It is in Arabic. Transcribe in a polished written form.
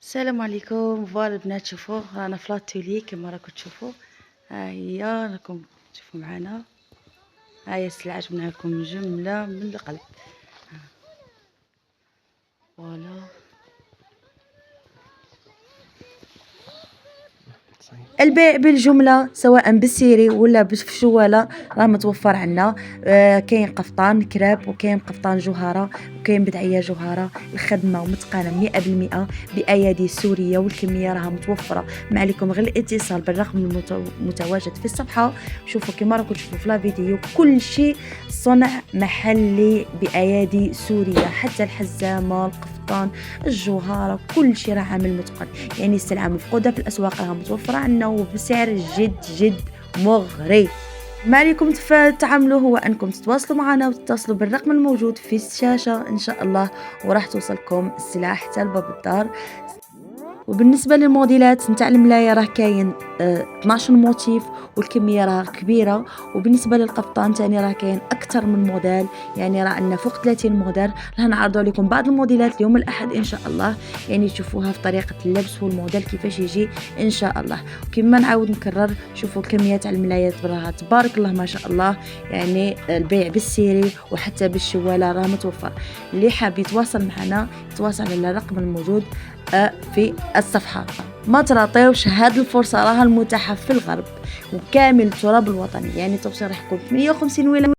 السلام عليكم. فوالا البنات، شوفوا رانا في لاتولي كما راكم تشوفوا. ها هي راكم تشوفوا معنا، ها هي السلعه جبنا لكم جمله من القلب. فوالا البيع بالجمله سواء بالسيري ولا بالفشواله راه متوفر عندنا. كاين قفطان كراب وكاين قفطان جوهره وكاين بدعيه جوهره. الخدمه متقنه 100% بايادي سوريه والكميه راها متوفره. ما عليكم غير الاتصال بالرقم المتواجد في الصفحه. شوفوا كما راكم تشوفوا في لا فيديو كل شيء صنع محلي بايادي سوريه، حتى الحزامه القفطان الجوهره كل شيء راه عامل متقن. يعني السلعه مفقوده في الاسواق راها متوفره عندنا وبسعر جد جد مغري. ما عليكم تعملوا هو انكم تتواصلوا معنا وتتصلوا بالرقم الموجود في الشاشه ان شاء الله، وراح توصلكم السلعه حتى لباب الدار. وبالنسبه للموديلات نتاع الملايه راه كاين 12 موتيف والكميه راه كبيره. وبالنسبه للقفطان تاني راه كاين اكثر من موديل، يعني راه عندنا فوق 30 موديل. راح نعرضوا لكم بعض الموديلات اليوم الاحد ان شاء الله، يعني تشوفوها في طريقه اللبس والموديل كيفاش يجي ان شاء الله. وكما نعاود نكرر، شوفوا الكميه تاع الملايات راها تبارك الله ما شاء الله. يعني البيع بالسيري وحتى بالشواله راه متوفر. اللي حاب يتواصل معنا يتواصل على الرقم الموجود في الصفحة. ما تراطيوش هاد الفرصة راها المتاحة في الغرب وكامل التراب الوطني، يعني توصيل راح يكون 150 ولاية.